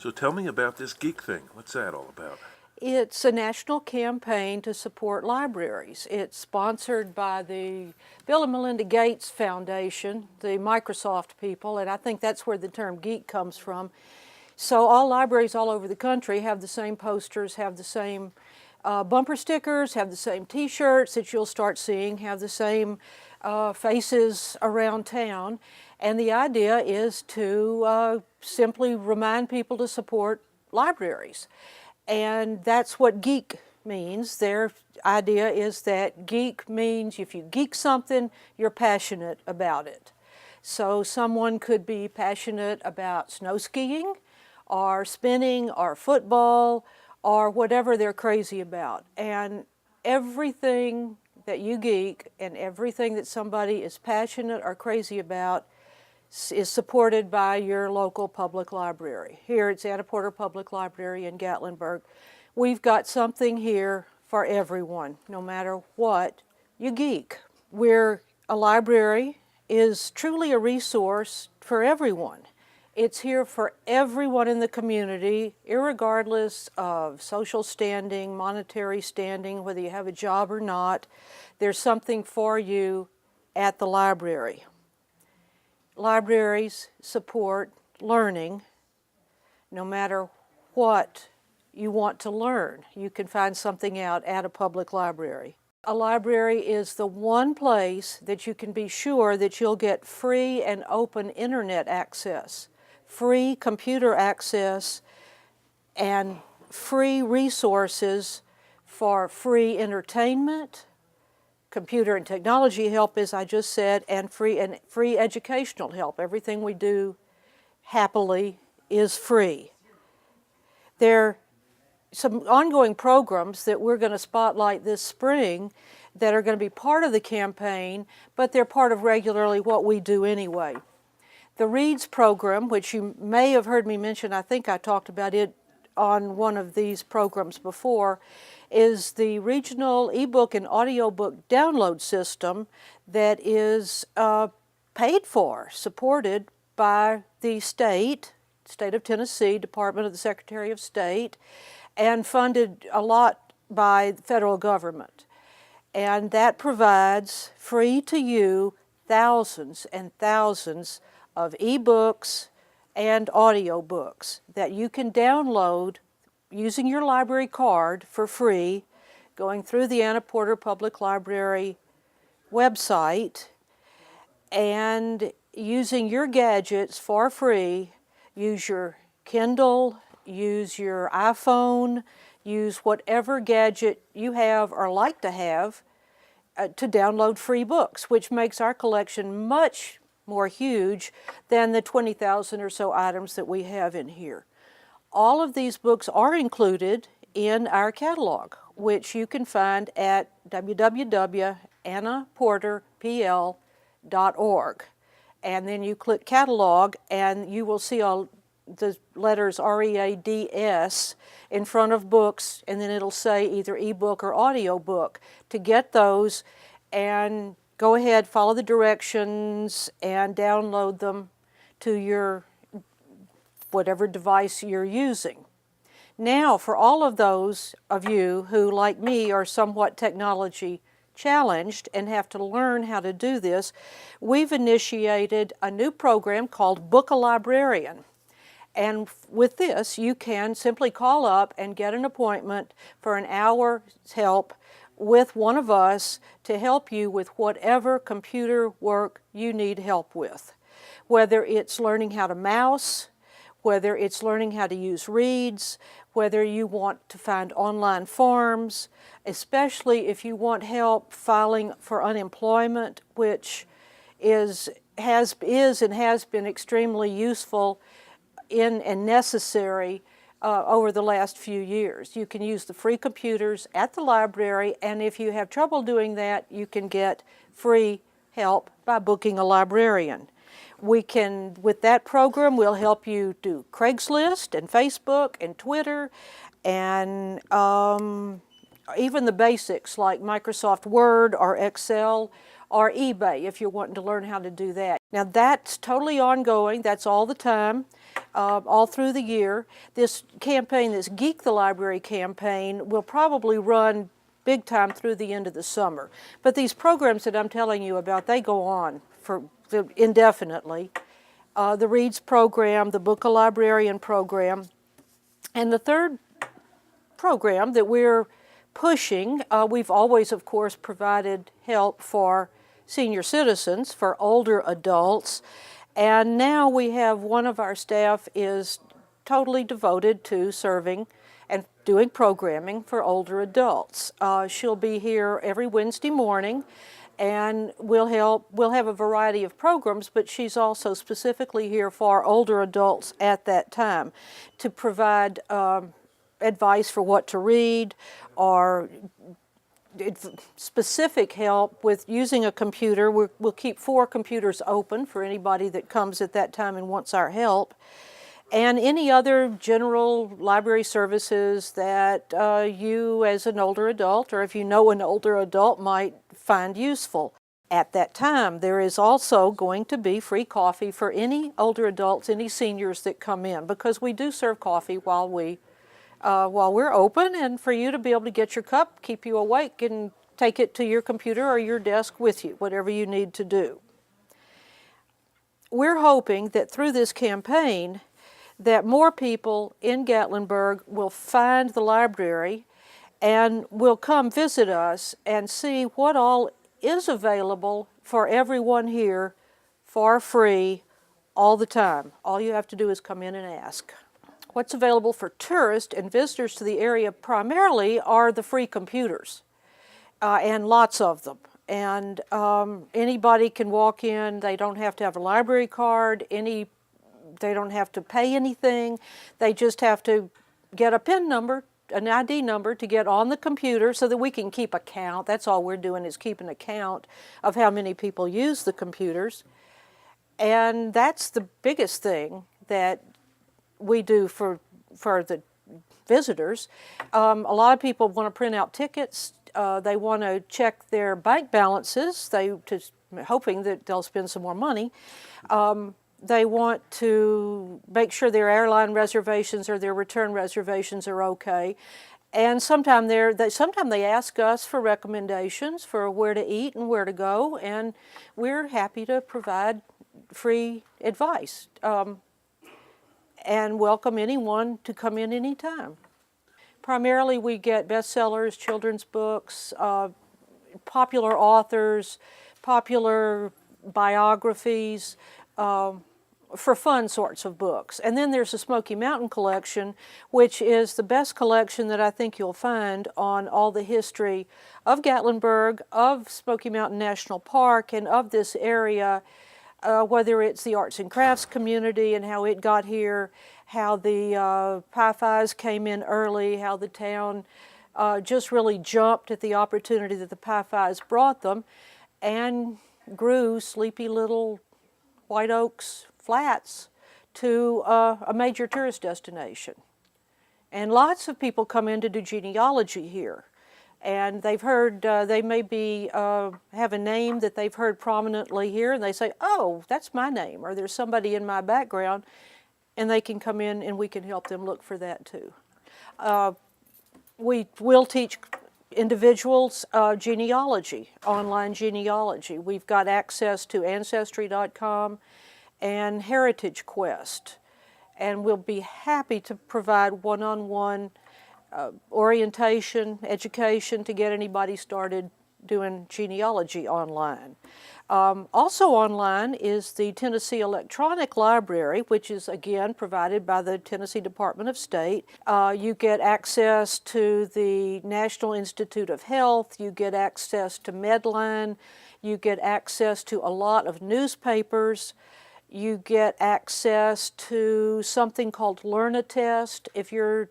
So tell me about this Geek thing. What's that all about? It's a national campaign to support libraries. It's sponsored by the Bill and Melinda Gates Foundation, the Microsoft people, and I think that's where the term geek comes from. So all libraries all over the country have the same posters, have the same bumper stickers, have the same t-shirts that you'll start seeing, have the same faces around town. And the idea is to simply remind people to support libraries. And that's what geek means. Their idea is that geek means if you geek something, you're passionate about it. So someone could be passionate about snow skiing or spinning or football or whatever they're crazy about. And everything that you geek and everything that somebody is passionate or crazy about is supported by your local public library. Here it's Anna Porter Public Library in Gatlinburg. We've got something here for everyone, no matter what you geek. A library is truly a resource for everyone. It's here for everyone in the community, irregardless of social standing, monetary standing, whether you have a job or not. There's something for you at the library. Libraries support learning. No matter what you want to learn, you can find something out at a public library. A library is the one place that you can be sure that you'll get free and open internet access, free computer access, and free resources for free entertainment, computer and technology help, as I just said, and free educational help. Everything we do happily is free. There are some ongoing programs that we're going to spotlight this spring that are going to be part of the campaign, but they're part of regularly what we do anyway. The Reads program, which you may have heard me mention, I think I talked about it on one of these programs before, is the regional ebook and audiobook download system that is paid for, supported by the state of Tennessee, Department of the Secretary of State, and funded a lot by the federal government. And that provides free to you thousands and thousands of ebooks and audiobooks that you can download using your library card for free, going through the Anna Porter Public Library website, and using your gadgets for free. Use your Kindle, use your iPhone, use whatever gadget you have or like to have to download free books, which makes our collection much more huge than the 20,000 or so items that we have in here. All of these books are included in our catalog, which you can find at www.annaporterpl.org. And then you click catalog and you will see all the letters READS in front of books, and then it'll say either ebook or audiobook. To get those, and go ahead, follow the directions and download them to your whatever device you're using. Now, for all of those of you who, like me, are somewhat technology challenged and have to learn how to do this, we've initiated a new program called Book a Librarian. And with this, you can simply call up and get an appointment for an hour's help with one of us to help you with whatever computer work you need help with. Whether it's learning how to mouse, whether it's learning how to use Reads, whether you want to find online forms, especially if you want help filing for unemployment, which has been extremely useful and necessary over the last few years. You can use the free computers at the library, and if you have trouble doing that, you can get free help by booking a librarian. With that program, we'll help you do Craigslist and Facebook and Twitter and even the basics like Microsoft Word or Excel or eBay if you're wanting to learn how to do that. Now that's totally ongoing, that's all the time. all through the year. This campaign, this Geek the Library campaign, will probably run big time through the end of the summer. But these programs that I'm telling you about, they go on for indefinitely. The Reads program, the Book a Librarian program, and the third program that we're pushing, we've always, of course, provided help for senior citizens, for older adults, and now we have one of our staff is totally devoted to serving and doing programming for older adults. She'll be here every Wednesday morning, and we'll have a variety of programs, but she's also specifically here for older adults at that time to provide advice for what to read, or specific help with using a computer. We'll keep 4 computers open for anybody that comes at that time and wants our help, and any other general library services that you as an older adult, or if you know an older adult, might find useful. At that time, there is also going to be free coffee for any older adults, any seniors that come in, because we do serve coffee while we're open, and for you to be able to get your cup, keep you awake, and take it to your computer or your desk with you, whatever you need to do. We're hoping that through this campaign that more people in Gatlinburg will find the library and will come visit us and see what all is available for everyone here for free all the time. All you have to do is come in and ask. What's available for tourists and visitors to the area primarily are the free computers, and lots of them. And anybody can walk in. They don't have to have a library card. They don't have to pay anything. They just have to get a PIN number, an ID number, to get on the computer so that we can keep a count. That's all we're doing, is keeping a count of how many people use the computers. And that's the biggest thing that we do for the visitors. A lot of people want to print out tickets. They want to check their bank balances, hoping that they'll spend some more money. They want to make sure their airline reservations or their return reservations are okay. And sometimes they ask us for recommendations for where to eat and where to go, and we're happy to provide free advice. And welcome anyone to come in anytime. Primarily we get bestsellers, children's books, popular authors, popular biographies, for fun sorts of books. And then there's the Smoky Mountain collection, which is the best collection that I think you'll find on all the history of Gatlinburg, of Smoky Mountain National Park, and of this area. Whether it's the arts and crafts community and how it got here, how the Pi-Fis came in early, how the town just really jumped at the opportunity that the Pi-Fis brought them, and grew sleepy little White Oaks Flats to a major tourist destination. And lots of people come in to do genealogy here. And they've heard, they maybe have a name that they've heard prominently here, and they say, oh, that's my name, or there's somebody in my background, and they can come in and we can help them look for that too. We will teach individuals genealogy, online genealogy. We've got access to Ancestry.com and Heritage Quest, and we'll be happy to provide one-on-one orientation, education to get anybody started doing genealogy online. Also online is the Tennessee Electronic Library, which is again provided by the Tennessee Department of State. You get access to the National Institute of Health, you get access to Medline, you get access to a lot of newspapers, you get access to something called Learn-A-Test. If you're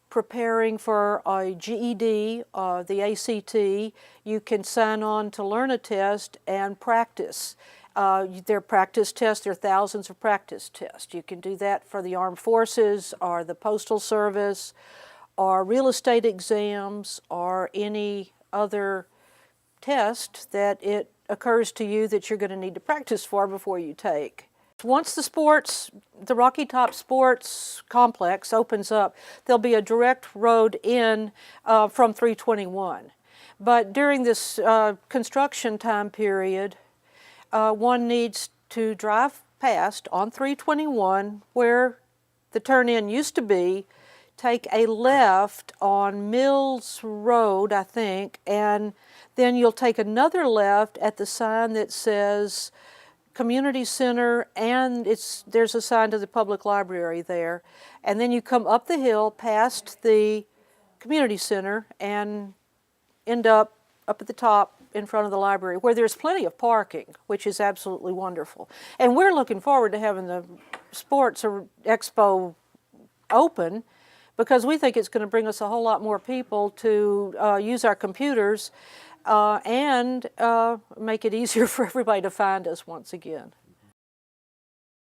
preparing for a GED, the ACT, you can sign on to Learn-A-Test and practice. There are practice tests, there are thousands of practice tests. You can do that for the Armed Forces or the Postal Service or real estate exams or any other test that it occurs to you that you're going to need to practice for before you take. Once the Rocky Top Sports Complex opens up, there'll be a direct road in from 321. But during this construction time period, one needs to drive past on 321 where the turn-in used to be, take a left on Mills Road, I think, and then you'll take another left at the sign that says Community Center, and there's a sign to the public library there. And then you come up the hill past the Community Center and end up at the top in front of the library, where there's plenty of parking, which is absolutely wonderful. And we're looking forward to having the Sports Expo open, because we think it's going to bring us a whole lot more people to use our computers and make it easier for everybody to find us once again.